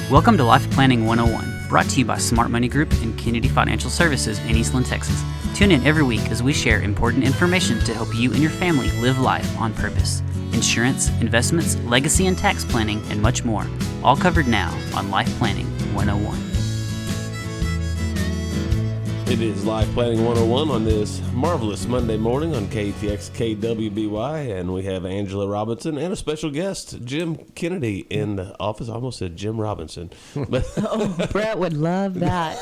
Welcome to Life Planning 101, brought to you by Smart Money Group and Kennedy Financial Services in Eastland, Texas. Tune in every week as we share important information to help you and your family live life on purpose. Insurance, investments, legacy and tax planning, and much more. All covered now on Life Planning 101. It is Life Planning 101 on this marvelous Monday morning on KTX KWBY, and we have Angela Robinson and a special guest, Jim Kennedy, in the office. I almost said Jim Robinson. But Brett would love that.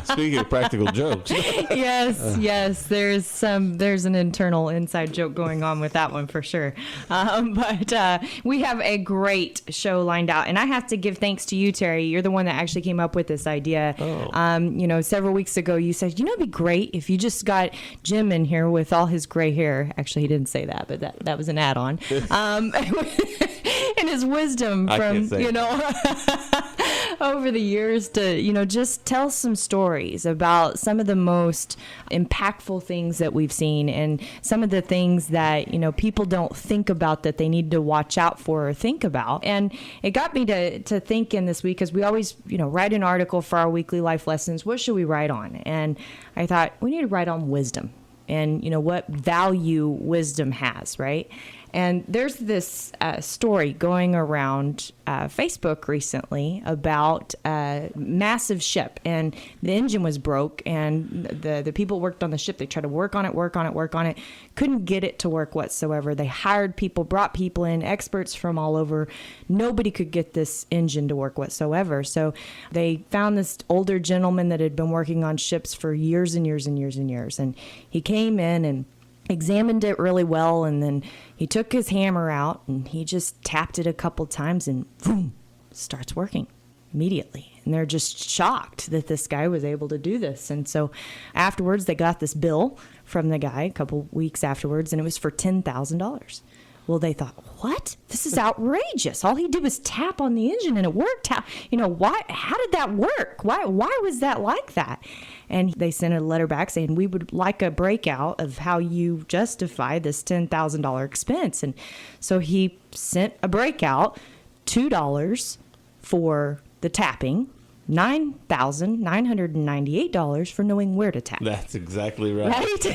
speaking of practical jokes. Yes. There's an internal inside joke going on with that one for sure. But we have a great show lined out, and I have to give thanks to you, Terry. You're the one that actually came up with this idea. Several weeks ago, you said, it'd be great if you just got Jim in here with all his gray hair. Actually, he didn't say that, but that was an add-on. And his wisdom from, over the years to, just tell some stories about some of the most impactful things that we've seen and some of the things that, people don't think about that they need to watch out for or think about. And it got me to think in this week, because we always, write an article for our weekly life lessons. What should we write on? And I thought we need to write on wisdom and, what value wisdom has, right? And there's this story going around Facebook recently about a massive ship, and the engine was broke, and the people worked on the ship. They tried to work on it, couldn't get it to work whatsoever. They hired people, brought people in, experts from all over. Nobody could get this engine to work whatsoever. So they found this older gentleman that had been working on ships for years and years and years and years. And he came in and examined it really well, and then he took his hammer out and he just tapped it a couple times, and boom, starts working immediately. And they're just shocked that this guy was able to do this. And so afterwards, they got this bill from the guy a couple weeks afterwards, and it was for $10,000. Well, they thought, what? This is outrageous. All he did was tap on the engine and it worked. How did that work? Why was that like that? And they sent a letter back saying, we would like a breakout of how you justify this $10,000 expense. And so he sent a breakout, $2 for the tapping, $9,998 for knowing where to tap. That's exactly right.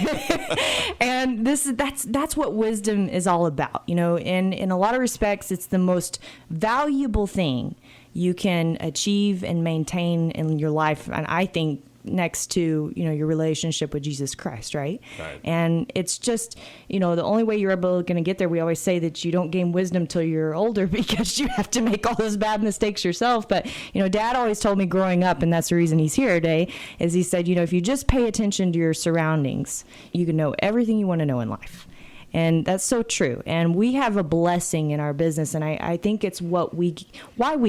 And that's what wisdom is all about. In a lot of respects, it's the most valuable thing you can achieve and maintain in your life. And I think next to, your relationship with Jesus Christ, right? And it's just, the only way you're going to get there, we always say that you don't gain wisdom till you're older because you have to make all those bad mistakes yourself. But, Dad always told me growing up, and that's the reason he's here today, is he said, if you just pay attention to your surroundings, you can know everything you want to know in life. And that's so true. And we have a blessing in our business. And I think it's why we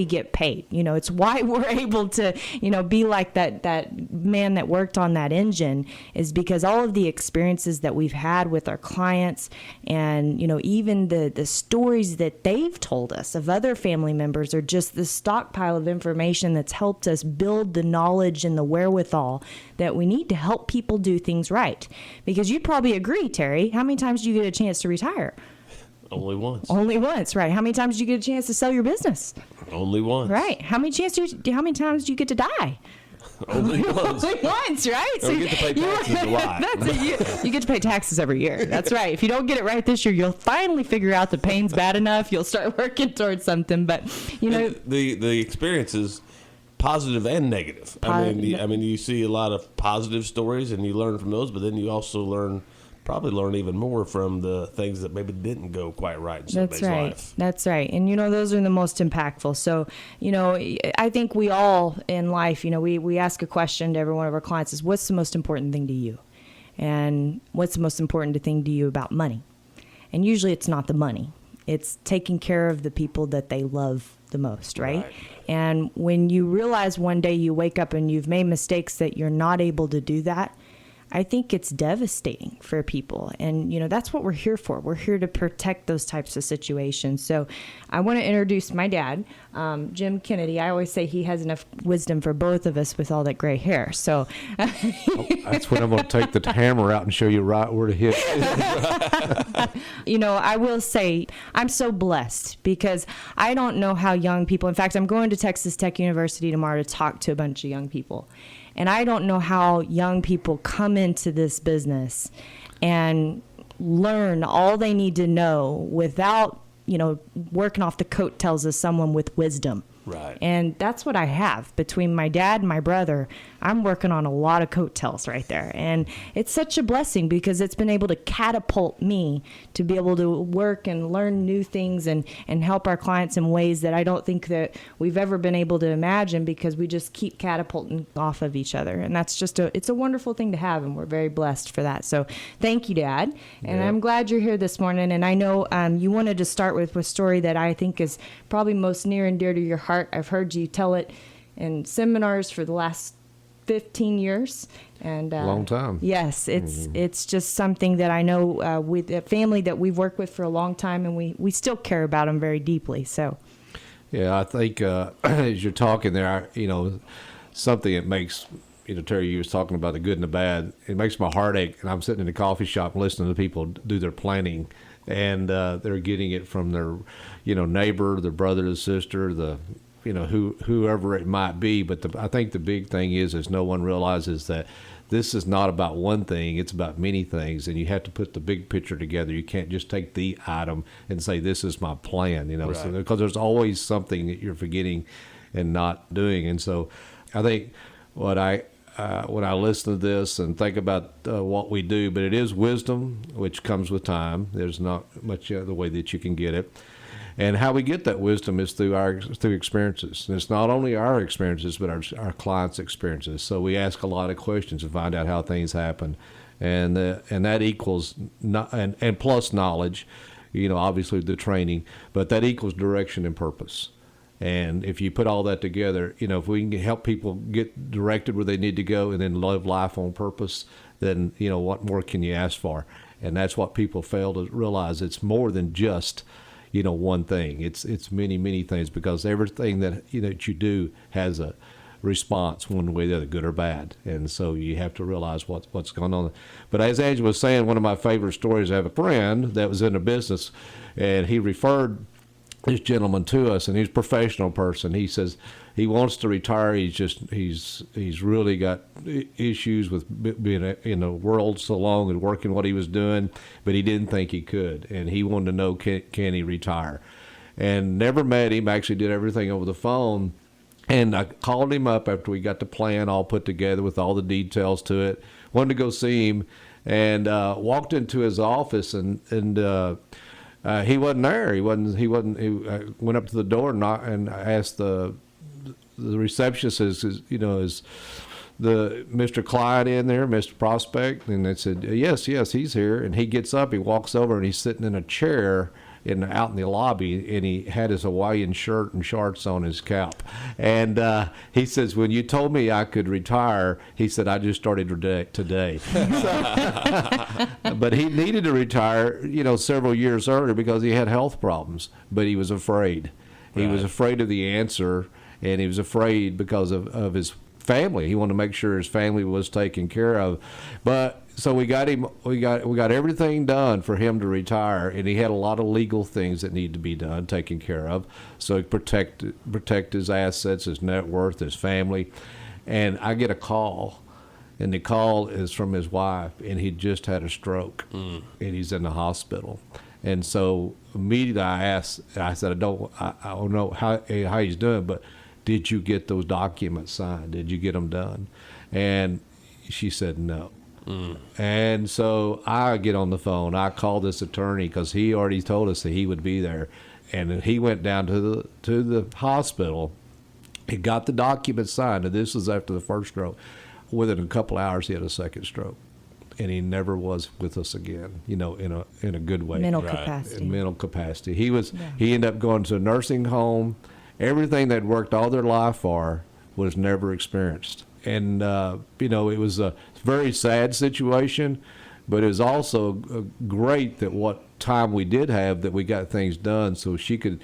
get paid. It's why we're able to, be like that man that worked on that engine, is because all of the experiences that we've had with our clients and, even the stories that they've told us of other family members are just the stockpile of information that's helped us build the knowledge and the wherewithal that we need to help people do things right. Because you'd probably agree, Terry, how many times do you get a chance to retire? Only once, right? How many times do you get a chance to sell your business? Only once, right? How many times do you get to die? Only once. Only once, right? So you get to pay taxes a lot. That's it. You get to pay taxes every year. That's right. If you don't get it right this year, you'll finally figure out the pain's bad enough. You'll start working towards something. But the experiences, positive and negative. I mean, you see a lot of positive stories and you learn from those, but then you also probably learn even more from the things that maybe didn't go quite right in somebody's life. That's right. And, those are the most impactful. So, I think we all in life, we ask a question to every one of our clients is, what's the most important thing to you? And what's the most important thing to you about money? And usually it's not the money. It's taking care of the people that they love the most, right? And when you realize one day you wake up and you've made mistakes that you're not able to do that, I think it's devastating for people. And, that's what we're here for. We're here to protect those types of situations. So I want to introduce my dad, Jim Kennedy. I always say he has enough wisdom for both of us with all that gray hair. So that's when I'm going to take the hammer out and show you right where to hit. I will say I'm so blessed because I don't know how young people, in fact, I'm going to Texas Tech University tomorrow to talk to a bunch of young people. And I don't know how young people come into this business and learn all they need to know without, working off the coattails of someone with wisdom. Right. And that's what I have between my dad and my brother. I'm working on a lot of coattails right there. And it's such a blessing because it's been able to catapult me to be able to work and learn new things and help our clients in ways that I don't think that we've ever been able to imagine because we just keep catapulting off of each other. And that's just it's a wonderful thing to have. And we're very blessed for that. So thank you, Dad. And I'm glad you're here this morning. And I know you wanted to start with a story that I think is probably most near and dear to your heart. I've heard you tell it in seminars for the last 15 years. And long time. Yes, it's just something that I know with a family that we've worked with for a long time, and we still care about them very deeply. So, yeah, I think as you're talking there, something that makes, Terry, you was talking about the good and the bad. It makes my heart ache, and I'm sitting in a coffee shop and listening to people do their planning, and they're getting it from their, neighbor, their brother, the sister, whoever it might be. But I think the big thing is no one realizes that this is not about one thing, it's about many things, and you have to put the big picture together. You can't just take the item and say, this is my plan, Right. So, because there's always something that you're forgetting and not doing. And so I think when I listen to this and think about what we do, but it is wisdom, which comes with time. There's not much other way that you can get it. And how we get that wisdom is through experiences. And it's not only our experiences, but our clients' experiences. So we ask a lot of questions to find out how things happen, and that equals and plus knowledge, obviously the training, but that equals direction and purpose. And if you put all that together, if we can help people get directed where they need to go and then live life on purpose, then what more can you ask for? And that's what people fail to realize. It's more than just one thing. It's many, many things, because everything that that you do has a response one way or the other, good or bad. And so you have to realize what's going on. But as Angela was saying, one of my favorite stories, I have a friend that was in the business, and he referred this gentleman to us, and he's a professional person. He says he wants to retire. He's really got issues with being in the world so long and working what he was doing, but he didn't think he could, and he wanted to know, can he retire? And never met him. Actually did everything over the phone. And I called him up after we got the plan all put together with all the details to it. Wanted to go see him, and walked into his office, and he wasn't there. He wasn't. He went up to the door and asked the receptionist, is the Mr. Clyde in there, Mr. Prospect? And they said, yes, he's here. And he gets up, he walks over, and he's sitting in a chair out in the lobby, and he had his Hawaiian shirt and shorts on his cap. And he says, when you told me I could retire, he said, I just started today. But he needed to retire, several years earlier because he had health problems, but he was afraid. Right. He was afraid of the answer, and he was afraid because of his family. He wanted to make sure his family was taken care of. But so we got everything done for him to retire, and he had a lot of legal things that need to be done, taken care of, so he protect his assets, his net worth, his family. And I get a call, and the call is from his wife, and he just had a stroke, and he's in the hospital. And so immediately I said, I don't know how he's doing, but did you get those documents signed? Did you get them done? And she said no. And so I get on the phone. I call this attorney because he already told us that he would be there. And he went down to the hospital. He got the documents signed, and this was after the first stroke. Within a couple hours, he had a second stroke, and he never was with us again. In a good way. Mental capacity. In mental capacity. He ended up going to a nursing home. Everything they'd worked all their life for was never experienced. it was a very sad situation, but it was also great that what time we did have that we got things done so she could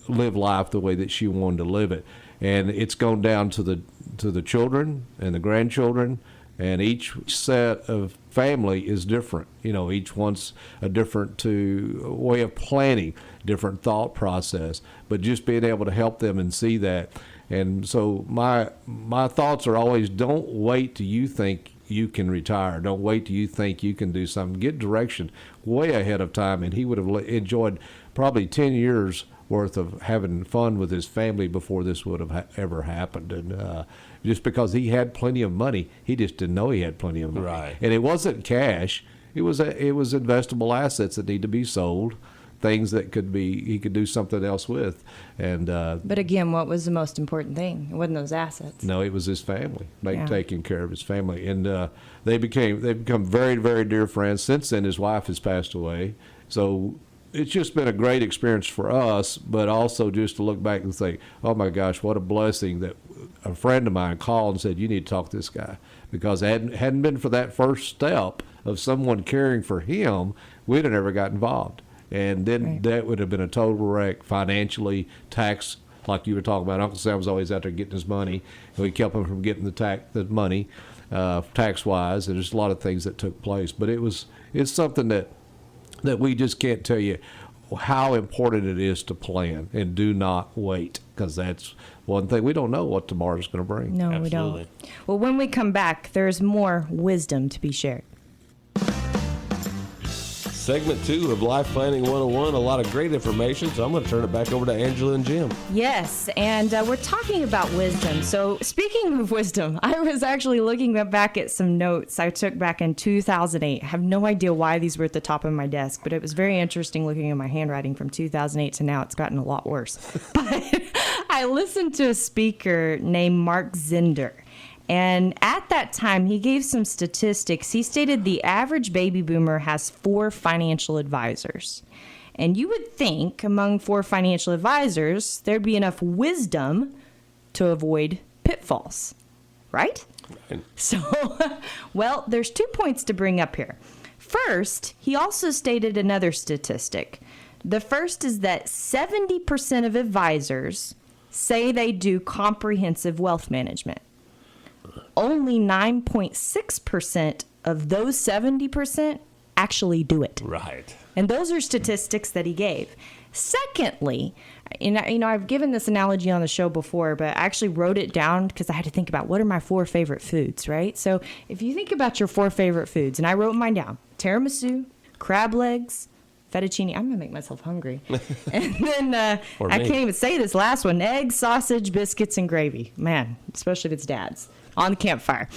live life the way that she wanted to live it. And it's gone down to the children and the grandchildren, and each set of family is different. Each one's a different way of planning, different thought process, but just being able to help them and see that. And so my thoughts are always, don't wait till you think you can retire. Don't wait till you think you can do something. Get direction way ahead of time. And he would have enjoyed probably 10 years worth of having fun with his family before this would have ever happened. And just because he had plenty of money, he just didn't know he had plenty of money. Right. And it wasn't cash. It was investable assets that need to be sold, things that he could do something else with. And but again, what was the most important thing? It wasn't those assets. No, it was his family, taking care of his family. And they've become very, very dear friends. Since then, his wife has passed away. So it's just been a great experience for us, but also just to look back and say, oh my gosh, what a blessing that a friend of mine called and said, you need to talk to this guy. Because it hadn't been for that first step of someone caring for him, we'd have never got involved. And then that would have been a total wreck financially, tax, like you were talking about. Uncle Sam was always out there getting his money, and we kept him from getting the money tax-wise, and there's a lot of things that took place. But it's something that we just can't tell you how important it is to plan and do not wait, because that's one thing. We don't know what tomorrow's going to bring. No, Absolutely. we don't. Well, when we come back, there's more wisdom to be shared. Segment 2 of Life Planning 101, a lot of great information, so I'm going to turn it back over to Angela and Jim. Yes, and we're talking about wisdom. So speaking of wisdom, I was actually looking back at some notes I took back in 2008. I have no idea why these were at the top of my desk, but it was very interesting looking at my handwriting from 2008 to now. It's gotten a lot worse. But I listened to a speaker named Mark Zinder. And at that time, he gave some statistics. He stated the average baby boomer has 4 financial advisors. And you would think among 4 financial advisors, there'd be enough wisdom to avoid pitfalls, right? So, well, there's 2 points to bring up here. First, he also stated another statistic. The first is that 70% of advisors say they do comprehensive wealth management. Only 9.6% of those 70% actually do it. Right. And those are statistics that he gave. Secondly, I've given this analogy on the show before, but I actually wrote it down because I had to think about what are my 4 favorite foods, right? So if you think about your 4 favorite foods, and I wrote mine down, tiramisu, crab legs, fettuccine. I'm going to make myself hungry. And then I can't even say this last one, eggs, sausage, biscuits, and gravy. Man, especially if it's Dad's. On the campfire.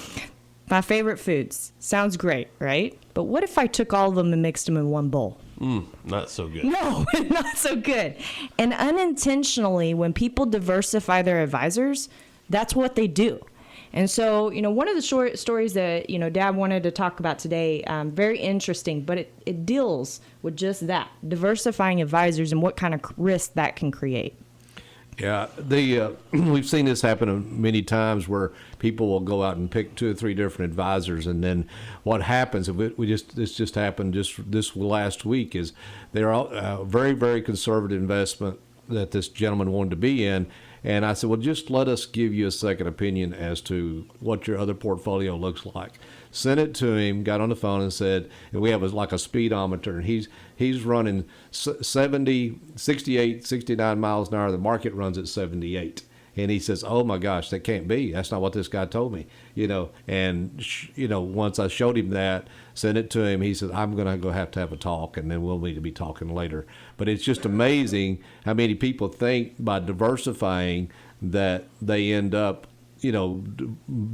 My favorite foods. Sounds great, right? But what if I took all of them and mixed them in one bowl? Not so good. No, not so good. And unintentionally, when people diversify their advisors, that's what they do. And so, one of the short stories that, Dad wanted to talk about today, very interesting, but it deals with just that, diversifying advisors and what kind of risk that can create. Yeah, we've seen this happen many times where people will go out and pick 2 or 3 different advisors, and then what happens? This just happened just this last week. Is they're all very, very conservative investment that this gentleman wanted to be in, and I said, well, just let us give you a second opinion as to what your other portfolio looks like. Sent it to him, got on the phone and said, and we have like a speedometer, and he's running 70, 68, 69 miles an hour. The market runs at 78. And he says, oh my gosh, that can't be. That's not what this guy told me. And once I showed him that, sent it to him, he said, I'm going to have to have a talk, and then we'll need to be talking later. But it's just amazing how many people think by diversifying that they end up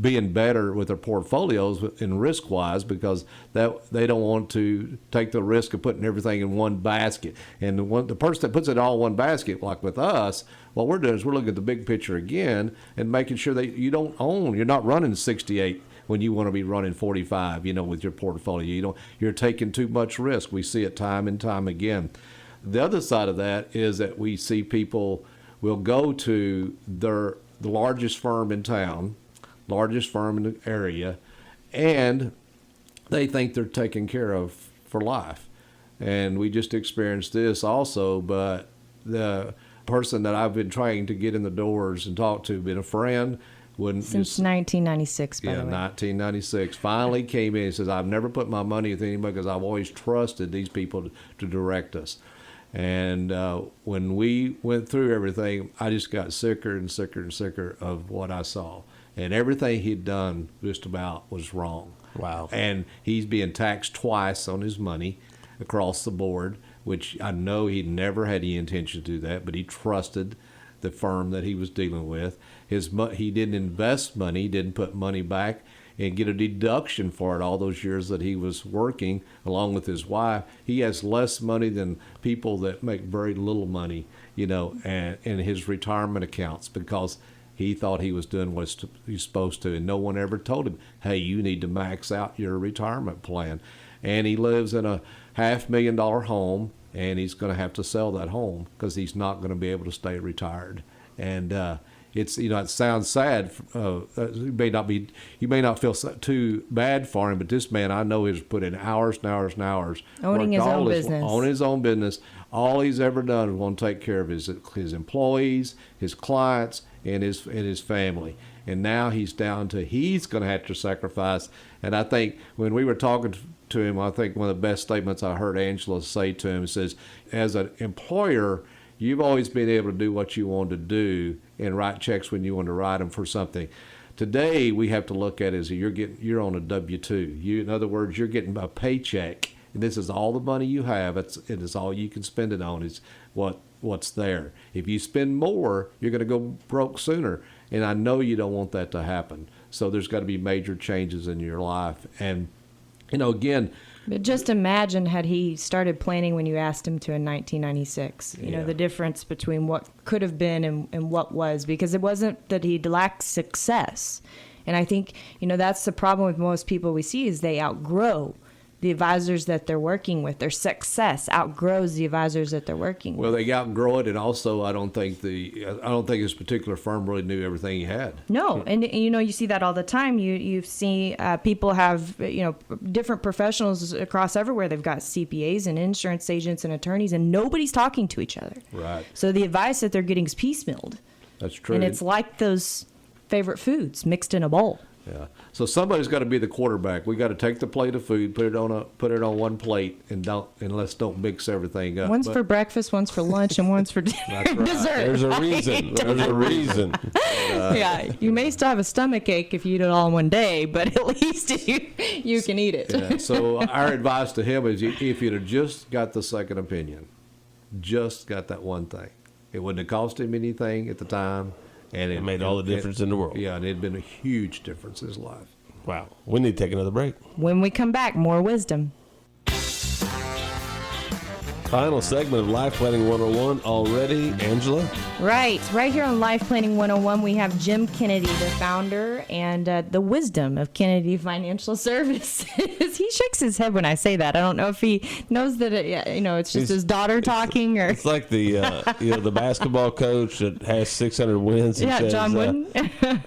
being better with their portfolios and risk-wise, because that they don't want to take the risk of putting everything in one basket. And the person that puts it all in one basket, like with us, what we're doing is we're looking at the big picture again and making sure that you're not running 68 when you want to be running 45, with your portfolio. You're taking too much risk. We see it time and time again. The other side of that is that we see people will go to the largest firm in town, largest firm in the area, and they think they're taken care of for life. And we just experienced this also, but the person that I've been trying to get in the doors and talk to, been a friend, wouldn't Since just, 1996, by the way. 1996, finally came in and says, I've never put my money with anybody because I've always trusted these people to direct us. And when we went through everything, I just got sicker and sicker and sicker of what I saw. And everything he'd done just about was wrong. Wow. And he's being taxed twice on his money across the board, which I know he never had any intention to do that, but he trusted the firm that he was dealing with. He didn't invest money, didn't put money back and get a deduction for it all those years that he was working along with his wife. He has less money than people that make very little money, and in his retirement accounts, because he thought he was doing what he's supposed to, and no one ever told him, hey, you need to max out your retirement plan. And he lives in a $500,000 home, and he's going to have to sell that home because he's not going to be able to stay retired. And it's it sounds sad. You may not feel too bad for him, but this man, I know, has put in hours and hours and hours Owning his own business. Owning his own business. All he's ever done is want to take care of his employees, his clients, and his family. And now he's down to he's going to have to sacrifice. And I think when we were talking to him, I think one of the best statements I heard Angela say to him says, as an employer, you've always been able to do what you want to do and write checks when you want to write them for something. Today, we have to look at it as you're on a W-2. In other words, you're getting a paycheck, and this is all the money you have. It is all you can spend it on. Is what's there. If you spend more, you're going to go broke sooner. And I know you don't want that to happen. So there's got to be major changes in your life. And, again. But just imagine had he started planning when you asked him to in 1996. The difference between what could have been and what was, because it wasn't that he lacked success. And I think, that's the problem with most people we see is they outgrow the advisors that they're working with. Their success outgrows the advisors that they're working with. Well, they outgrow it, and also I don't think this particular firm really knew everything he had. No, and you see that all the time. You see people have different professionals across everywhere. They've got CPAs and insurance agents and attorneys, and nobody's talking to each other. Right. So the advice that they're getting is piecemealed. That's true. And it's like those favorite foods mixed in a bowl. Yeah. So somebody's got to be the quarterback. We got to take the plate of food, put it on one plate, and let's don't mix everything up. One's for breakfast, one's for lunch, and one's for That's right. dessert. There's a reason. There's a reason. Yeah, you may still have a stomach ache if you eat it all in one day, but at least you can eat it. Yeah. So our advice to him is, if you'd have just got the second opinion, just got that one thing, it wouldn't have cost him anything at the time. And It made all the difference in the world. Yeah, and it had been a huge difference in his life. Wow. We need to take another break. When we come back, more wisdom. Final segment of Life Planning 101 already. Angela? Right here on Life Planning 101, we have Jim Kennedy, the founder and the wisdom of Kennedy Financial Services. He shakes his head when I say that. I don't know if he knows that it's just his daughter talking, or It's like the the basketball coach that has 600 wins. And says, John Wooden.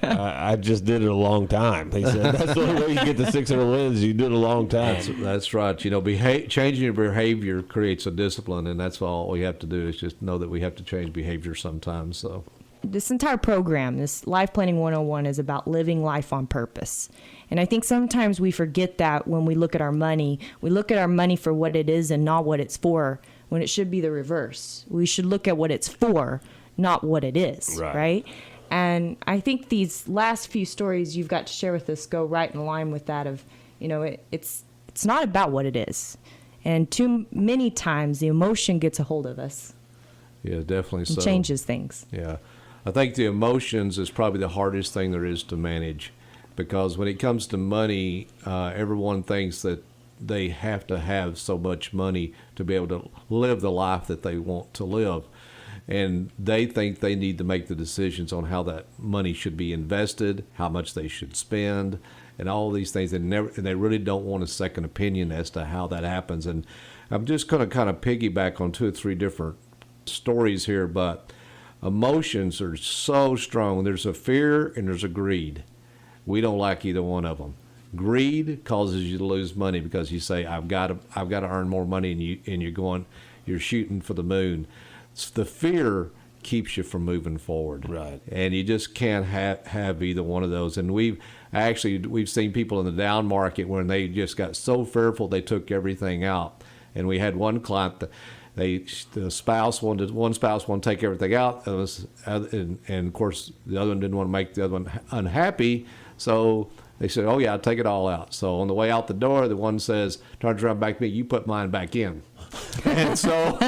I just did it a long time. He said that's the only way you get the 600 wins. You do it a long time. That's right. Changing your behavior creates a discipline, and that's all we have to do is just know that we have to change behavior sometimes. So this entire program, this Life Planning 101, is about living life on purpose. And I think sometimes we forget that when we look at our money. We look at our money for what it is and not what it's for, when it should be the reverse. We should look at what it's for, not what it is, right? And I think these last few stories you've got to share with us go right in line with that of, it's not about what it is. And too many times the emotion gets a hold of us. Yeah, definitely so. And changes things. Yeah. I think the emotions is probably the hardest thing there is to manage, because when it comes to money, everyone thinks that they have to have so much money to be able to live the life that they want to live. And they think they need to make the decisions on how that money should be invested, how much they should spend, and all these things. And they really don't want a second opinion as to how that happens. And I'm just going to kind of piggyback on 2 or 3 different stories here, but emotions are so strong. There's a fear and there's a greed. We don't like either one of them. Greed causes you to lose money because you say, I've got to earn more money, and you're shooting for the moon. The fear keeps you from moving forward. Right. And you just can't have either one of those. And we've seen people in the down market when they just got so fearful they took everything out. And we had one client that one spouse wanted to take everything out, and of course the other one didn't want to make the other one unhappy, so they said, "Oh yeah, I'll take it all out." So on the way out the door, the one turns around back to me, "You put mine back in," and so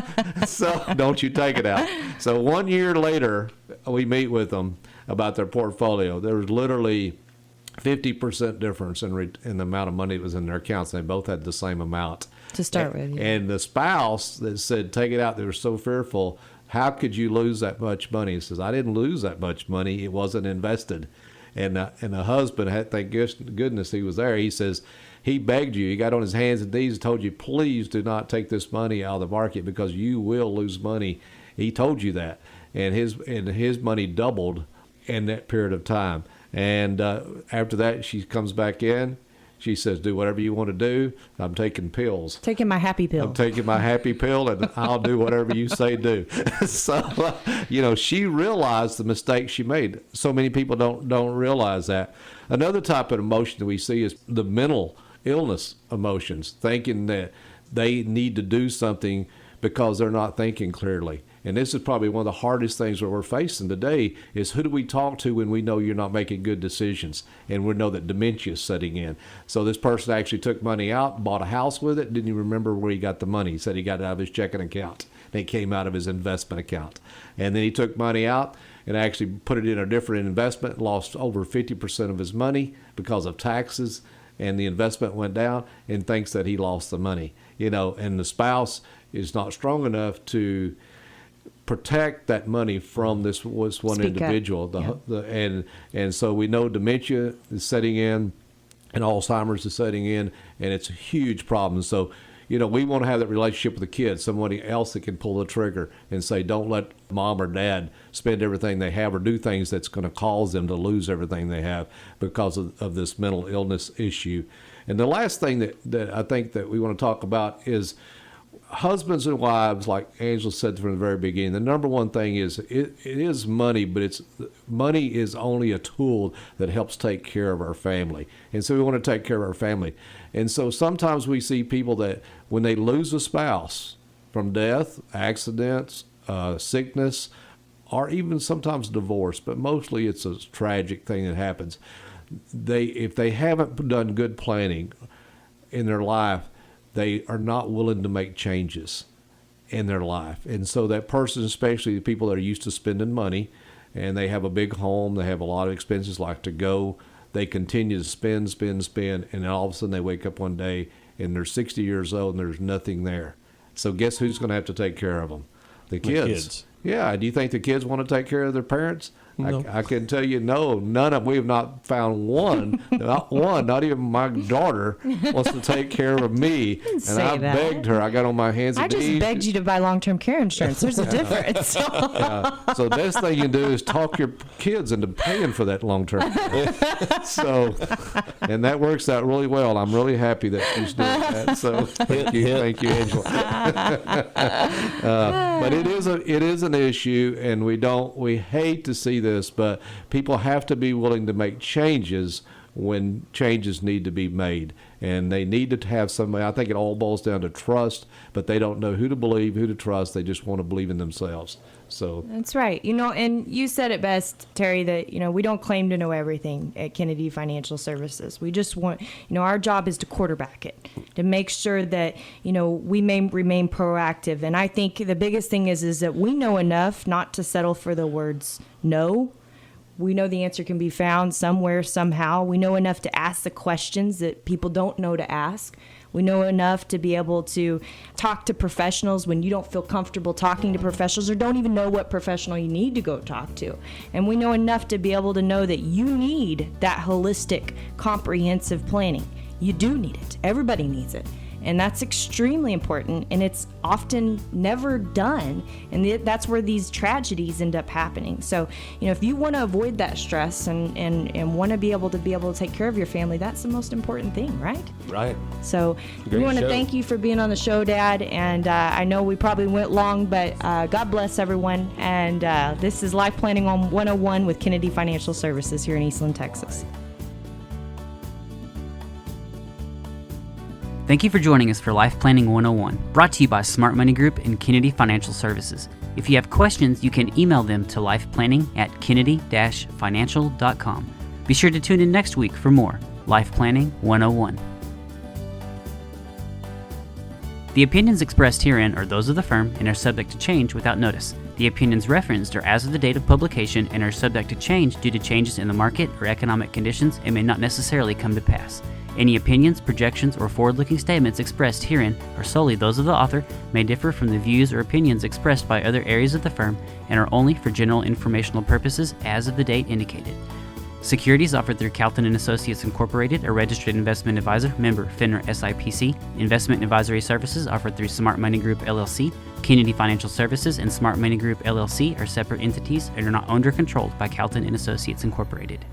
don't you take it out. So 1 year later, we meet with them about their portfolio. There was literally 50% difference in the amount of money that was in their accounts. They both had the same amount to start with. Yeah. And the spouse that said, take it out, they were so fearful. How could you lose that much money? He says, I didn't lose that much money. It wasn't invested. And the husband, thank goodness he was there. He says, he begged you. He got on his hands and knees and told you, please do not take this money out of the market because you will lose money. He told you that. And his money doubled in that period of time. And after that, she comes back in. She says, do whatever you want to do. I'm taking pills. Taking my happy pill. I'm taking my happy pill, and I'll do whatever you say do. So, she realized the mistake she made. So many people don't realize that. Another type of emotion that we see is the mental illness emotions, thinking that they need to do something because they're not thinking clearly. And this is probably one of the hardest things that we're facing today is who do we talk to when we know you're not making good decisions and we know that dementia is setting in. So this person actually took money out, bought a house with it, didn't even remember where he got the money. He said he got it out of his checking account. And it came out of his investment account. And then he took money out and actually put it in a different investment, lost over 50% of his money because of taxes, and the investment went down, and thinks that he lost the money. And the spouse is not strong enough to protect that money from this one individual. And so we know dementia is setting in and Alzheimer's is setting in, and it's a huge problem. So, we want to have that relationship with the kids, somebody else that can pull the trigger and say, don't let mom or dad spend everything they have or do things that's going to cause them to lose everything they have because of this mental illness issue. And the last thing that I think that we want to talk about is husbands and wives, like Angela said from the very beginning. The number one thing is it is money, but money is only a tool that helps take care of our family. And so we want to take care of our family. And so sometimes we see people that when they lose a spouse from death, accidents, sickness, or even sometimes divorce, but mostly it's a tragic thing that happens. If they haven't done good planning in their life, they are not willing to make changes in their life. And so that person, especially the people that are used to spending money, and they have a big home, they have a lot of expenses like to go, they continue to spend, and then all of a sudden they wake up one day and they're 60 years old and there's nothing there. So guess who's going to have to take care of them? The kids. Yeah. Do you think the kids want to take care of their parents? No. I can tell you, no, none of them. We have not found one, not even my daughter wants to take care of me. And I begged her. I got on my hands and knees. I just begged you to buy long-term care insurance. There's a difference. So the best thing you can do is talk your kids into paying for that long-term care. And that works out really well. I'm really happy that she's doing that. So thank you, Angela. But it is an issue, and we hate to see this, but people have to be willing to make changes when changes need to be made, and they need to have somebody. I think it all boils down to trust, but they don't know who to believe, who to trust. They just want to believe in themselves. So that's right. And you said it best, Terry, that we don't claim to know everything at Kennedy Financial Services. We just want, our job is to quarterback it, to make sure that we may remain proactive. And I think the biggest thing is that we know enough not to settle for the words no. We know the answer can be found somewhere, somehow. We know enough to ask the questions that people don't know to ask. We know enough to be able to talk to professionals when you don't feel comfortable talking to professionals or don't even know what professional you need to go talk to. And we know enough to be able to know that you need that holistic, comprehensive planning. You do need it. Everybody needs it. And that's extremely important, and it's often never done. And that's where these tragedies end up happening. So, if you want to avoid that stress and want to be able to take care of your family, that's the most important thing, right? Right. So Great we want to show. thank you for being on the show, Dad. And I know we probably went long, but God bless everyone. And this is Life Planning on 101 with Kennedy Financial Services here in Eastland, Texas. Thank you for joining us for Life Planning 101, brought to you by Smart Money Group and Kennedy Financial Services. If you have questions, you can email them to lifeplanning@kennedy-financial.com. Be sure to tune in next week for more Life Planning 101. The opinions expressed herein are those of the firm and are subject to change without notice. The opinions referenced are as of the date of publication and are subject to change due to changes in the market or economic conditions and may not necessarily come to pass. Any opinions, projections, or forward-looking statements expressed herein are solely those of the author, may differ from the views or opinions expressed by other areas of the firm, and are only for general informational purposes as of the date indicated. Securities offered through Calton & Associates Incorporated, a registered investment advisor, member FINRA SIPC. Investment advisory services offered through Smart Money Group LLC. Kennedy Financial Services and Smart Money Group LLC are separate entities and are not owned or controlled by Calton & Associates Incorporated.